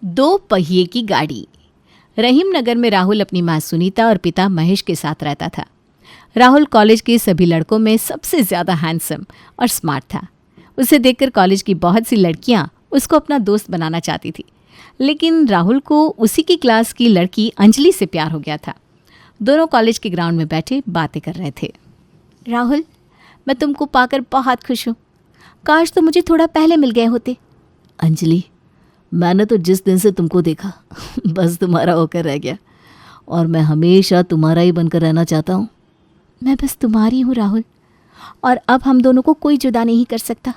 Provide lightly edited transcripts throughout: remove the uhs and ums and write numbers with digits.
दो पहिए की गाड़ी। रहीम नगर में राहुल अपनी माँ सुनीता और पिता महेश के साथ रहता था। राहुल कॉलेज के सभी लड़कों में सबसे ज़्यादा हैंडसम और स्मार्ट था। उसे देखकर कॉलेज की बहुत सी लड़कियां उसको अपना दोस्त बनाना चाहती थी, लेकिन राहुल को उसी की क्लास की लड़की अंजलि से प्यार हो गया था। दोनों कॉलेज के ग्राउंड में बैठे बातें कर रहे थे। राहुल, मैं तुमको पाकर बहुत खुश हूँ। काश तुम मुझे थोड़ा पहले मिल गए होते। अंजलि, मैंने तो जिस दिन से तुमको देखा बस तुम्हारा होकर रह गया, और मैं हमेशा तुम्हारा ही बनकर रहना चाहता हूँ। मैं बस तुम्हारी हूँ राहुल, और अब हम दोनों को कोई जुदा नहीं कर सकता।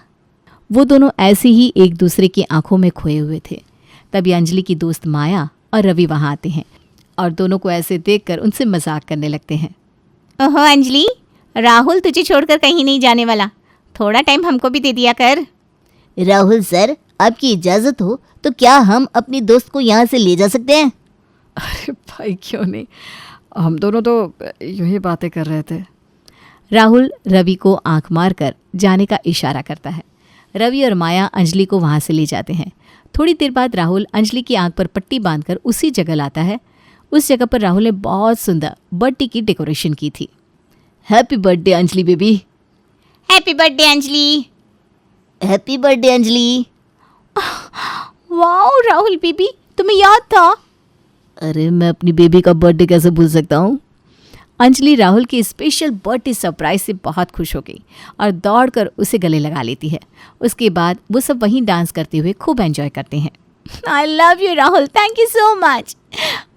वो दोनों ऐसे ही एक दूसरे की आंखों में खोए हुए थे। तभी अंजलि की दोस्त माया और रवि वहाँ आते हैं और दोनों को ऐसे देखकर उनसे मजाक करने लगते हैं। ओहो अंजलि, राहुल तुझे छोड़कर कहीं नहीं जाने वाला, थोड़ा टाइम हमको भी दे दिया कर। राहुल सर, आपकी इजाज़त हो तो क्या हम अपनी दोस्त को यहाँ से ले जा सकते हैं? अरे भाई क्यों नहीं, हम दोनों तो यूं ही बातें कर रहे थे। राहुल रवि को आंख मारकर जाने का इशारा करता है। रवि और माया अंजलि को वहाँ से ले जाते हैं। थोड़ी देर बाद राहुल अंजलि की आंख पर पट्टी बांधकर उसी जगह लाता है। उस जगह पर राहुल ने बहुत सुंदर बर्थडे की डेकोरेशन की थी। Happy birthday Anjali baby. Happy birthday Anjali. Happy birthday Anjali. Wow Rahul baby, तुम्हें याद था? अरे मैं अपनी बेबी का बर्थडे कैसे भूल सकता हूँ। अंजलि राहुल के स्पेशल बर्थडे सरप्राइज से बहुत खुश हो गई और दौड़कर उसे गले लगा लेती है। उसके बाद वो सब वहीं डांस करते हुए खूब एंजॉय करते हैं। I love you Rahul, thank you so much.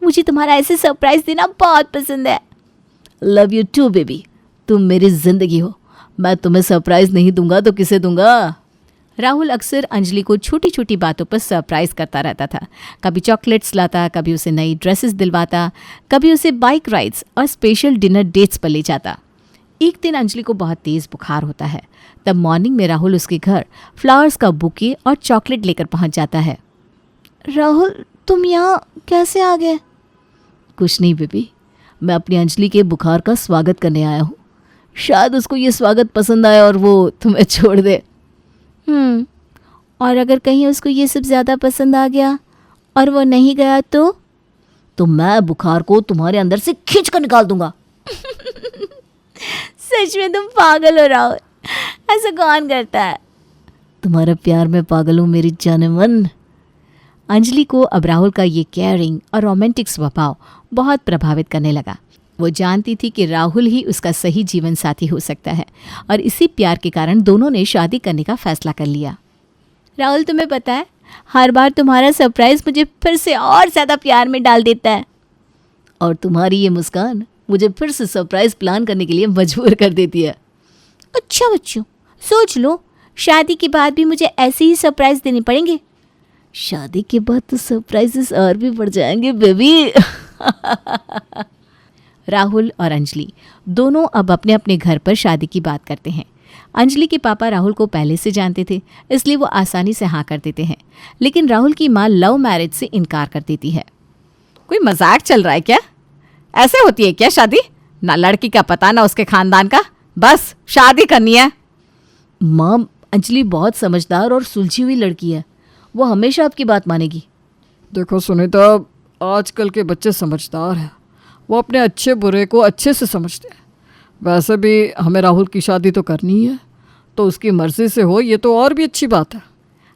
मुझे तुम्हारा ऐसे सरप्राइज देना बहुत पसंद है। लव यू टू बेबी, तुम मेरी जिंदगी हो। मैं तुम्हें सरप्राइज नहीं दूंगा तो किसे दूंगा? राहुल अक्सर अंजलि को छोटी छोटी बातों पर सरप्राइज करता रहता था। कभी चॉकलेट्स लाता, कभी उसे नई ड्रेसेस दिलवाता, कभी उसे बाइक राइड्स और स्पेशल डिनर डेट्स पर ले जाता। एक दिन अंजलि को बहुत तेज़ बुखार होता है। तब मॉर्निंग में राहुल उसके घर फ्लावर्स का बुके और चॉकलेट लेकर पहुंच जाता है। राहुल, तुम यहाँ कैसे आ गए? कुछ नहीं बेबी, मैं अपनी अंजलि के बुखार का स्वागत करने आया हूँ। शायद उसको ये स्वागत पसंद आए और वो तुम्हें छोड़ दे। और अगर कहीं उसको ये सब ज़्यादा पसंद आ गया और वो नहीं गया तो मैं बुखार को तुम्हारे अंदर से खींच कर निकाल दूंगा। सच में तुम पागल हो राहुल, ऐसा कौन करता है? तुम्हारा प्यार में पागल हूँ मेरी जाने मन। अंजलि को अब राहुल का ये केयरिंग और रोमांटिक स्वभाव बहुत प्रभावित करने लगा। वो जानती थी कि राहुल ही उसका सही जीवन साथी हो सकता है और इसी प्यार के कारण दोनों ने शादी करने का फैसला कर लिया। राहुल, तुम्हें पता है, हर बार तुम्हारा सरप्राइज मुझे फिर से और ज़्यादा प्यार में डाल देता है। और तुम्हारी ये मुस्कान मुझे फिर से सरप्राइज प्लान करने के लिए मजबूर कर देती है। अच्छा बच्चों, सोच लो, शादी के बाद भी मुझे ऐसे ही सरप्राइज देने पड़ेंगे। शादी के बाद तो सरप्राइजेस और भी बढ़ जाएंगे बेबी। राहुल और अंजलि दोनों अब अपने अपने घर पर शादी की बात करते हैं। अंजलि के पापा राहुल को पहले से जानते थे, इसलिए वो आसानी से हाँ कर देते हैं, लेकिन राहुल की माँ लव मैरिज से इनकार कर देती है। कोई मजाक चल रहा है क्या? ऐसे होती है क्या शादी? ना लड़की का पता ना उसके खानदान का, बस शादी करनी है। माँ, अंजलि बहुत समझदार और सुलझी हुई लड़की है, वो हमेशा आपकी बात मानेगी। देखो सुनीता, आजकल के बच्चे समझदार हैं, वो अपने अच्छे बुरे को अच्छे से समझते हैं। वैसे भी हमें राहुल की शादी तो करनी है, तो उसकी मर्जी से हो ये तो और भी अच्छी बात है।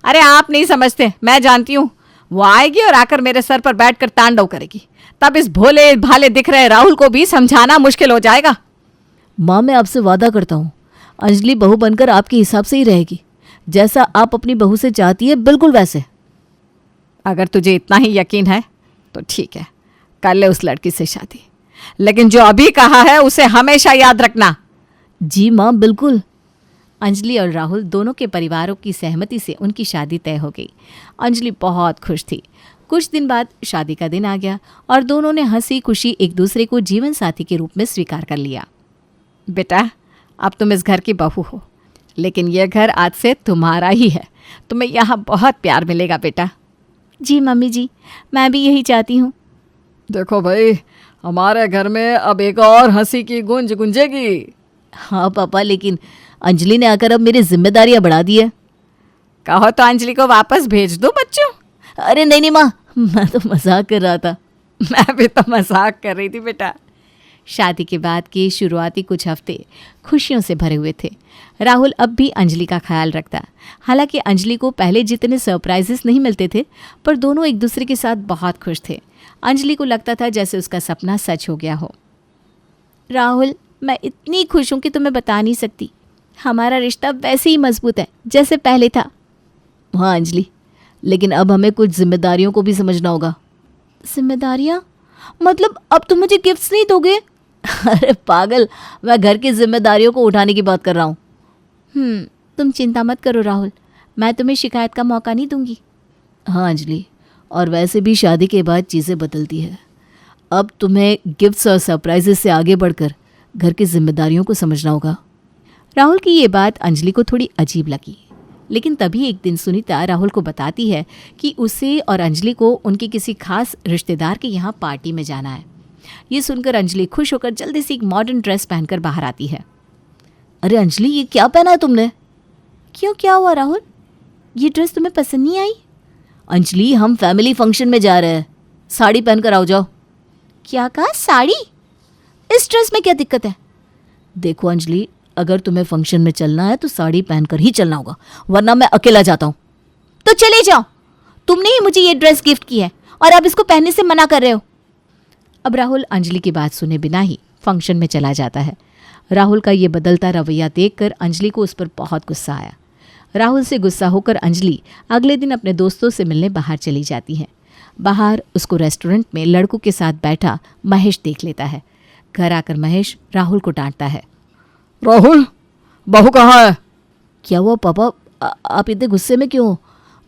अरे आप नहीं समझते, मैं जानती हूँ। वो आएगी और आकर मेरे सर पर बैठकर तांडव करेगी, तब इस भोले भाले दिख रहे राहुल को भी समझाना मुश्किल हो जाएगा। माँ, मैं आपसे वादा करता हूँ, अंजलि बहू बनकर आपके हिसाब से ही रहेगी, जैसा आप अपनी बहू से चाहती है बिल्कुल वैसे। अगर तुझे इतना ही यकीन है तो ठीक है, कर ले उस लड़की से शादी, लेकिन जो अभी कहा है उसे हमेशा याद रखना। जी माँ, बिल्कुल। अंजलि और राहुल दोनों के परिवारों की सहमति से उनकी शादी तय हो गई। अंजलि बहुत खुश थी। कुछ दिन बाद शादी का दिन आ गया और दोनों ने हंसी खुशी एक दूसरे को जीवन साथी के रूप में स्वीकार कर लिया। बेटा, अब तुम इस घर की बहू हो, लेकिन यह घर आज से तुम्हारा ही है। तुम्हें यहाँ बहुत प्यार मिलेगा बेटा। जी मम्मी जी, मैं भी यही चाहती हूँ। देखो भाई, हमारे घर में अब एक और हंसी की गूंज गूंजेगी। हाँ पापा, लेकिन अंजलि ने आकर अब मेरी जिम्मेदारियां बढ़ा दी है। कहो तो अंजलि को वापस भेज दो बच्चों। अरे नहीं नहीं माँ, मैं तो मजाक कर रहा था। मैं भी तो मजाक कर रही थी बेटा। शादी के बाद के शुरुआती कुछ हफ्ते खुशियों से भरे हुए थे। राहुल अब भी अंजलि का ख्याल रखता। हालांकि अंजलि को पहले जितने सरप्राइजेस नहीं मिलते थे, पर दोनों एक दूसरे के साथ बहुत खुश थे। अंजलि को लगता था जैसे उसका सपना सच हो गया हो। राहुल, मैं इतनी खुश हूँ कि तुम्हें बता नहीं सकती। हमारा रिश्ता वैसे ही मजबूत है जैसे पहले था। हाँ अंजलि, लेकिन अब हमें कुछ जिम्मेदारियों को भी समझना होगा। जिम्मेदारियाँ? मतलब अब तुम मुझे गिफ्ट्स नहीं दोगे? अरे पागल, मैं घर की जिम्मेदारियों को उठाने की बात कर रहा हूँ। तुम चिंता मत करो राहुल, मैं तुम्हें शिकायत का मौका नहीं दूंगी। हाँ अंजलि, और वैसे भी शादी के बाद चीज़ें बदलती है। अब तुम्हें गिफ्ट्स और सरप्राइजेस से आगे बढ़कर घर की जिम्मेदारियों को समझना होगा। राहुल की ये बात अंजलि को थोड़ी अजीब लगी, लेकिन तभी एक दिन सुनीता राहुल को बताती है कि उसे और अंजलि को उनके किसी खास रिश्तेदार के यहाँ पार्टी में जाना है। ये सुनकर अंजलि खुश होकर जल्दी से एक मॉडर्न ड्रेस पहनकर बाहर आती है। अरे अंजलि, ये क्या पहना है तुमने? क्यों, क्या हुआ राहुल? ये ड्रेस तुम्हें पसंद नहीं आई? अंजलि, हम फैमिली फंक्शन में जा रहे हैं, साड़ी पहनकर आओ जाओ। क्या कहा, साड़ी? इस ड्रेस में क्या दिक्कत है? देखो अंजलि, अगर तुम्हें फंक्शन में चलना है तो साड़ी पहनकर ही चलना होगा, वरना मैं अकेला जाता हूँ। तो चले जाओ, तुमने ही मुझे ये ड्रेस गिफ्ट की है और अब इसको पहनने से मना कर रहे हो। अब राहुल अंजलि की बात सुने बिना ही फंक्शन में चला जाता है। राहुल का ये बदलता रवैया देखकर अंजलि को उस पर बहुत गुस्सा आया। राहुल से गुस्सा होकर अंजलि अगले दिन अपने दोस्तों से मिलने बाहर चली जाती है। बाहर उसको रेस्टोरेंट में लड़कों के साथ बैठा महेश देख लेता है। घर आकर महेश राहुल को डांटता है। राहुल, बहू कहाँ है? क्या हुआ पापा, आप इतने गुस्से में क्यों हो?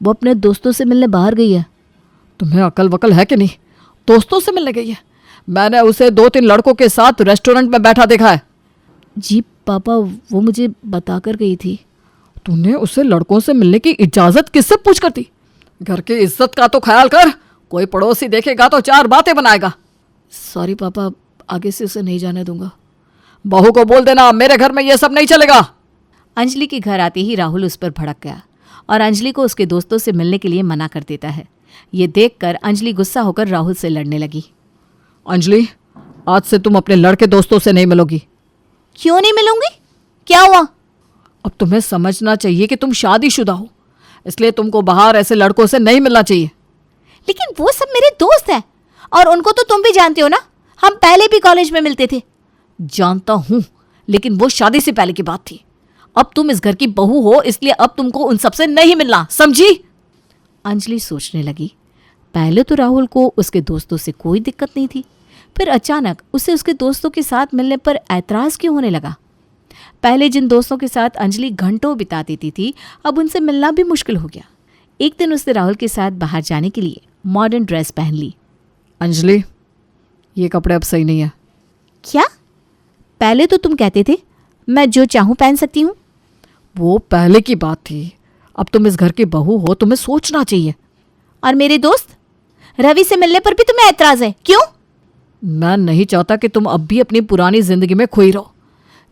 वो अपने दोस्तों से मिलने बाहर गई है। तुम्हें अकल वकल है कि नहीं? दोस्तों से मिलने गई है? मैंने उसे 2-3 लड़कों के साथ रेस्टोरेंट में बैठा देखा है। जी पापा, वो मुझे बता कर गई थी। तूने उसे लड़कों से मिलने की इजाजत किससे पूछ कर दी? घर की इज्जत का तो ख्याल कर, कोई पड़ोसी देखेगा तो 4 बातें बनाएगा। सॉरी पापा, आगे से उसे नहीं जाने दूंगा। बहू को बोल देना मेरे घर में ये सब नहीं चलेगा। अंजलि के घर आते ही राहुल उस पर भड़क गया और अंजलि को उसके दोस्तों से मिलने के लिए मना कर देता है। ये देखकर अंजलि गुस्सा होकर राहुल से लड़ने लगी। अंजलि, आज से तुम अपने लड़के दोस्तों से नहीं मिलोगी। क्यों नहीं मिलूंगी? क्या हुआ? अब तुम्हें समझना चाहिए कि तुम शादीशुदा हो, इसलिए तुमको बाहर ऐसे लड़कों से नहीं मिलना चाहिए। लेकिन वो सब मेरे दोस्त हैं और उनको तो तुम भी जानते हो ना, हम पहले भी कॉलेज में मिलते थे। जानता हूँ, लेकिन वो शादी से पहले की बात थी। अब तुम इस घर की बहू हो, इसलिए अब तुमको उन सबसे नहीं मिलना, समझी? अंजलि सोचने लगी। पहले तो राहुल को उसके दोस्तों से कोई दिक्कत नहीं थी, फिर अचानक उसे उसके दोस्तों के साथ मिलने पर ऐतराज़ क्यों होने लगा? पहले जिन दोस्तों के साथ अंजलि घंटों बिता देती थी, अब उनसे मिलना भी मुश्किल हो गया। एक दिन उसने राहुल के साथ बाहर जाने के लिए मॉडर्न ड्रेस पहन ली। अंजलि, ये कपड़े अब सही नहीं है। क्या? पहले तो तुम कहते थे मैं जो चाहूँ पहन सकती हूँ। वो पहले की बात थी, अब तुम इस घर की बहू हो, तुम्हें सोचना चाहिए। और मेरे दोस्त रवि से मिलने पर भी तुम्हें ऐतराज है, क्यों? मैं नहीं चाहता कि तुम अब भी अपनी पुरानी जिंदगी में खोई रहो।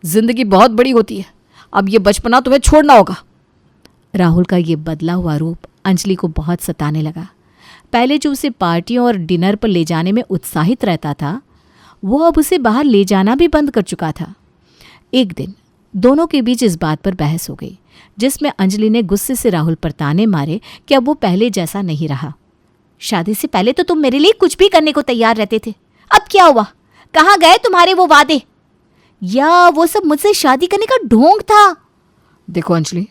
जिंदगी बहुत बड़ी होती है, अब ये बचपना तुम्हें छोड़ना होगा। राहुल का ये बदला हुआ रूप अंजलि को बहुत सताने लगा। पहले जो उसे पार्टियों और डिनर पर ले जाने में उत्साहित रहता था, वो अब उसे बाहर ले जाना भी बंद कर चुका था। एक दिन दोनों के बीच इस बात पर बहस हो गई, जिसमें अंजलि ने गुस्से से राहुल पर ताने मारे कि अब वो पहले जैसा नहीं रहा। शादी से पहले तो तुम मेरे लिए कुछ भी करने को तैयार रहते थे, अब क्या हुआ? कहाँ गए तुम्हारे वो वादे? या वो सब मुझसे शादी करने का ढोंग था? देखो अंजलि,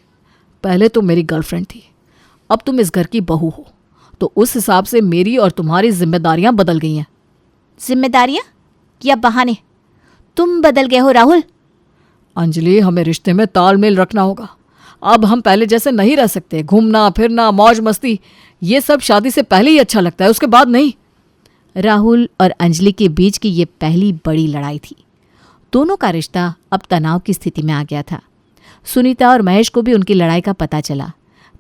पहले तो मेरी गर्लफ्रेंड थी, अब तुम इस घर की बहू हो, तो उस हिसाब से मेरी और तुम्हारी जिम्मेदारियां बदल गई हैं। जिम्मेदारियां या बहाने? तुम बदल गए हो राहुल। अंजलि, हमें रिश्ते में तालमेल रखना होगा। अब हम पहले जैसे नहीं रह सकते। घूमना फिरना, मौज मस्ती, ये सब शादी से पहले ही अच्छा लगता है, उसके बाद नहीं। राहुल और अंजलि के बीच की ये पहली बड़ी लड़ाई थी। दोनों का रिश्ता अब तनाव की स्थिति में आ गया था। सुनीता और महेश को भी उनकी लड़ाई का पता चला।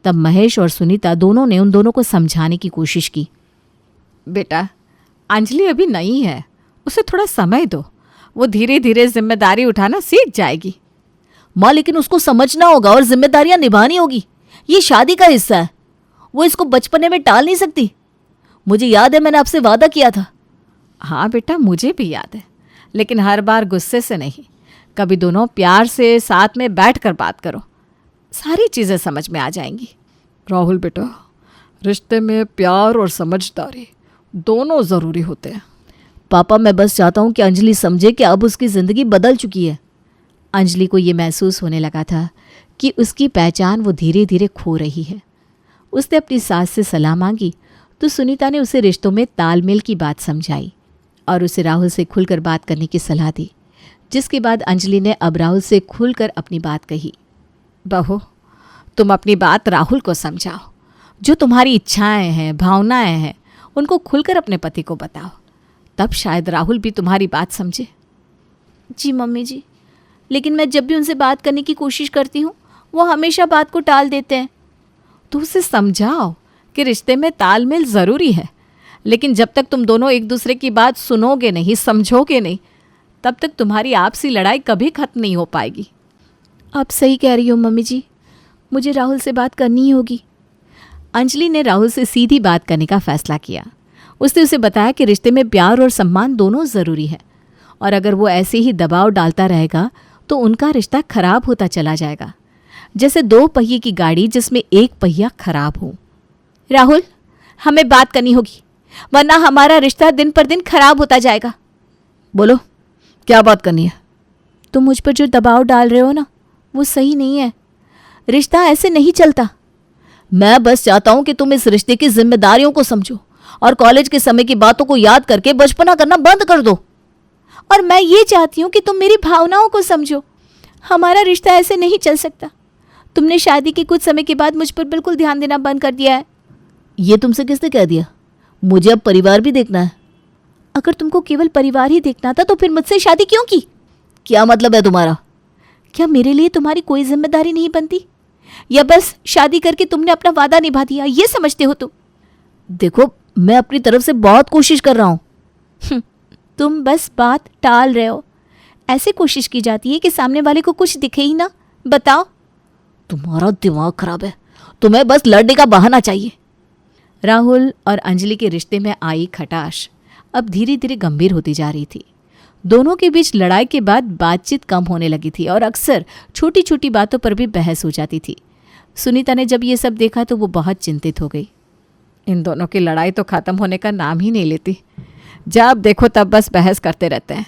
तब महेश और सुनीता दोनों ने उन दोनों को समझाने की कोशिश की। बेटा, अंजलि अभी नई है, उसे थोड़ा समय दो, वो धीरे धीरे जिम्मेदारी उठाना सीख जाएगी। माँ, लेकिन उसको समझना होगा और जिम्मेदारियां निभानी होगी, ये शादी का हिस्सा है। वो इसको बचपने में टाल नहीं सकती। मुझे याद है मैंने आपसे वादा किया था। हाँ बेटा, मुझे भी याद है, लेकिन हर बार गुस्से से नहीं। कभी दोनों प्यार से साथ में बैठकर बात करो, सारी चीज़ें समझ में आ जाएंगी। राहुल बेटा, रिश्ते में प्यार और समझदारी दोनों ज़रूरी होते हैं। पापा, मैं बस चाहता हूँ कि अंजलि समझे कि अब उसकी ज़िंदगी बदल चुकी है। अंजलि को ये महसूस होने लगा था कि उसकी पहचान वो धीरे धीरे खो रही है। उसने अपनी सास से सलाह मांगी तो सुनीता ने उसे रिश्तों में तालमेल की बात समझाई और उसे राहुल से खुलकर बात करने की सलाह दी, जिसके बाद अंजलि ने अब राहुल से खुलकर अपनी बात कही। बहू, तुम अपनी बात राहुल को समझाओ। जो तुम्हारी इच्छाएं हैं, भावनाएं हैं, उनको खुलकर अपने पति को बताओ, तब शायद राहुल भी तुम्हारी बात समझे। जी मम्मी जी, लेकिन मैं जब भी उनसे बात करने की कोशिश करती हूँ वो हमेशा बात को टाल देते हैं। तो उसे समझाओ कि रिश्ते में तालमेल ज़रूरी है, लेकिन जब तक तुम दोनों एक दूसरे की बात सुनोगे नहीं, समझोगे नहीं, तब तक तुम्हारी आपसी लड़ाई कभी खत्म नहीं हो पाएगी। आप सही कह रही हो मम्मी जी, मुझे राहुल से बात करनी ही होगी। अंजलि ने राहुल से सीधी बात करने का फैसला किया। उसने उसे बताया कि रिश्ते में प्यार और सम्मान दोनों ज़रूरी है, और अगर वो ऐसे ही दबाव डालता रहेगा तो उनका रिश्ता खराब होता चला जाएगा, जैसे 2 पहिए की गाड़ी जिसमें एक पहिया खराब हो। राहुल, हमें बात करनी होगी, वरना हमारा रिश्ता दिन पर दिन खराब होता जाएगा। बोलो, क्या बात करनी है? तुम मुझ पर जो दबाव डाल रहे हो ना, वो सही नहीं है। रिश्ता ऐसे नहीं चलता। मैं बस चाहता हूँ कि तुम इस रिश्ते की जिम्मेदारियों को समझो और कॉलेज के समय की बातों को याद करके बचपना करना बंद कर दो। और मैं ये चाहती हूँ कि तुम मेरी भावनाओं को समझो। हमारा रिश्ता ऐसे नहीं चल सकता। तुमने शादी के कुछ समय के बाद मुझ पर बिल्कुल ध्यान देना बंद कर दिया है। ये तुमसे किसने कह दिया? मुझे अब परिवार भी देखना है। अगर तुमको केवल परिवार ही देखना था तो फिर मुझसे शादी क्यों की? क्या मतलब है तुम्हारा? क्या मेरे लिए तुम्हारी कोई जिम्मेदारी नहीं बनती, या बस शादी करके तुमने अपना वादा निभा दिया, ये समझते हो तुम? देखो, मैं अपनी तरफ से बहुत कोशिश कर रहा हूँ। तुम बस बात टाल रहे हो। ऐसे कोशिश की जाती है कि सामने वाले को कुछ दिखे ही ना। बताओ। तुम्हारा दिमाग खराब है, तुम्हें बस लड़ने का बहाना चाहिए। राहुल और अंजलि के रिश्ते में आई खटाश अब धीरे धीरे गंभीर होती जा रही थी। दोनों के बीच लड़ाई के बाद बातचीत कम होने लगी थी और अक्सर छोटी छोटी बातों पर भी बहस हो जाती थी। सुनीता ने जब ये सब देखा तो वो बहुत चिंतित हो गई। इन दोनों की लड़ाई तो ख़त्म होने का नाम ही नहीं लेती। जब देखो तब बस बहस करते रहते हैं।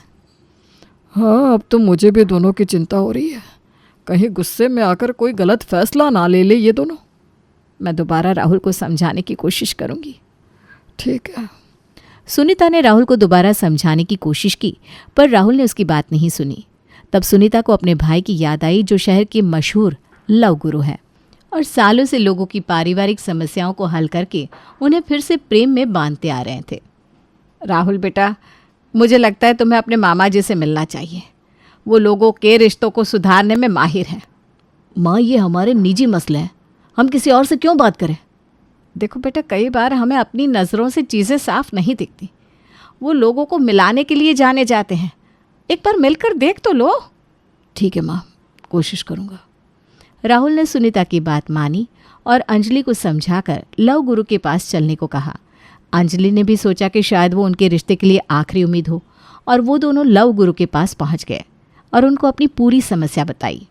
हाँ, अब तो मुझे भी दोनों की चिंता हो रही है। कहीं गुस्से में आकर कोई गलत फैसला ना ले ले ये दोनों। मैं दोबारा राहुल को समझाने की कोशिश करूँगी। ठीक है। सुनीता ने राहुल को दोबारा समझाने की कोशिश की, पर राहुल ने उसकी बात नहीं सुनी। तब सुनीता को अपने भाई की याद आई, जो शहर के मशहूर लव गुरु है और सालों से लोगों की पारिवारिक समस्याओं को हल करके उन्हें फिर से प्रेम में बांधते आ रहे थे। राहुल बेटा, मुझे लगता है तुम्हें अपने मामा जी से मिलना चाहिए। वो लोगों के रिश्तों को सुधारने में माहिर हैं। माँ, ये हमारे निजी मसले हैं, हम किसी और से क्यों बात करें? देखो बेटा, कई बार हमें अपनी नज़रों से चीज़ें साफ नहीं दिखती। वो लोगों को मिलाने के लिए जाने जाते हैं। एक बार मिलकर देख तो लो। ठीक है माँ, कोशिश करूँगा। राहुल ने सुनीता की बात मानी और अंजलि को समझाकर लव गुरु के पास चलने को कहा। अंजलि ने भी सोचा कि शायद वो उनके रिश्ते के लिए आखिरी उम्मीद हो, और वो दोनों लव गुरु के पास पहुंच गए और उनको अपनी पूरी समस्या बताई।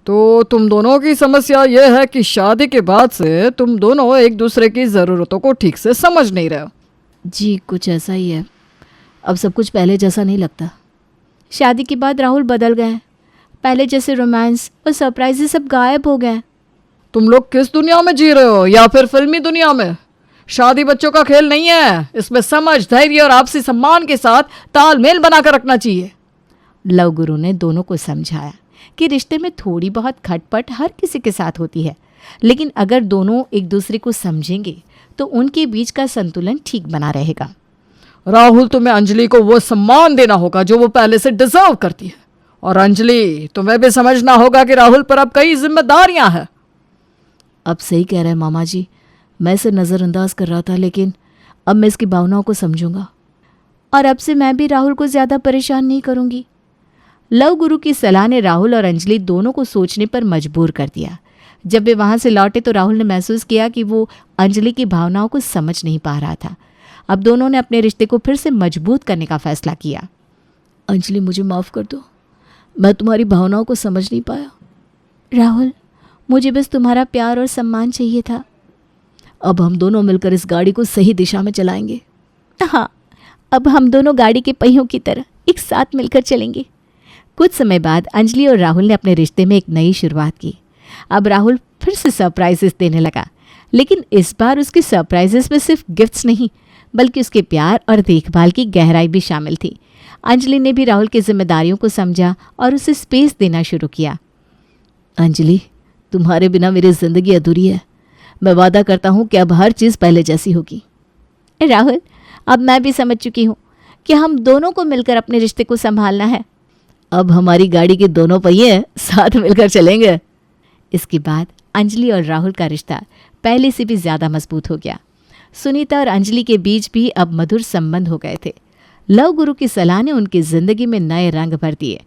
तो तुम दोनों की समस्या यह है कि शादी के बाद से तुम दोनों एक दूसरे की ज़रूरतों को ठीक से समझ नहीं रहे हो। जी, कुछ ऐसा ही है। अब सब कुछ पहले जैसा नहीं लगता। शादी के बाद राहुल बदल गए। पहले जैसे रोमांस और सरप्राइजेस सब गायब हो गए। तुम लोग किस दुनिया में जी रहे हो, या फिर फिल्मी दुनिया में? शादी बच्चों का खेल नहीं है। इसमें समझ, धैर्य और आपसी सम्मान के साथ तालमेल बनाकर रखना चाहिए। लव गुरु ने दोनों को समझाया कि रिश्ते में थोड़ी बहुत खटपट हर किसी के साथ होती है, लेकिन अगर दोनों एक दूसरे को समझेंगे तो उनके बीच का संतुलन ठीक बना रहेगा। राहुल, तुम्हें अंजलि को वो सम्मान देना होगा जो वो पहले से डिजर्व करती है, और अंजलि, तुम्हें भी समझना होगा कि राहुल पर अब कई जिम्मेदारियां हैं। अब सही कह रहे हैं मामा जी, मैं इसे नज़रअंदाज कर रहा था, लेकिन अब मैं इसकी भावनाओं को समझूंगा। और अब से मैं भी राहुल को ज़्यादा परेशान नहीं करूँगी। लव गुरु की सलाह ने राहुल और अंजलि दोनों को सोचने पर मजबूर कर दिया। जब वे वहाँ से लौटे तो राहुल ने महसूस किया कि वो अंजलि की भावनाओं को समझ नहीं पा रहा था। अब दोनों ने अपने रिश्ते को फिर से मजबूत करने का फैसला किया। अंजलि, मुझे माफ़ कर दो, मैं तुम्हारी भावनाओं को समझ नहीं पाया। राहुल, मुझे बस तुम्हारा प्यार और सम्मान चाहिए था। अब हम दोनों मिलकर इस गाड़ी को सही दिशा में चलाएंगे। हाँ, अब हम दोनों गाड़ी के पहियों की तरह एक साथ मिलकर चलेंगे। कुछ समय बाद अंजलि और राहुल ने अपने रिश्ते में एक नई शुरुआत की। अब राहुल फिर से सरप्राइजेस देने लगा, लेकिन इस बार उसके सरप्राइजेस में सिर्फ गिफ्ट्स नहीं बल्कि उसके प्यार और देखभाल की गहराई भी शामिल थी। अंजलि ने भी राहुल की जिम्मेदारियों को समझा और उसे स्पेस देना शुरू किया। अंजलि, तुम्हारे बिना मेरी ज़िंदगी अधूरी है। मैं वादा करता हूँ कि अब हर चीज़ पहले जैसी होगी। राहुल, अब मैं भी समझ चुकी हूँ कि हम दोनों को मिलकर अपने रिश्ते को संभालना है। अब हमारी गाड़ी के दोनों पहिए साथ मिलकर चलेंगे। इसके बाद अंजलि और राहुल का रिश्ता पहले से भी ज़्यादा मजबूत हो गया। सुनीता और अंजलि के बीच भी अब मधुर संबंध हो गए थे। लव गुरु की सलाह ने उनकी जिंदगी में नए रंग भर दिए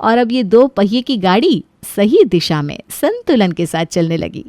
और अब ये 2 पहिए की गाड़ी सही दिशा में संतुलन के साथ चलने लगी।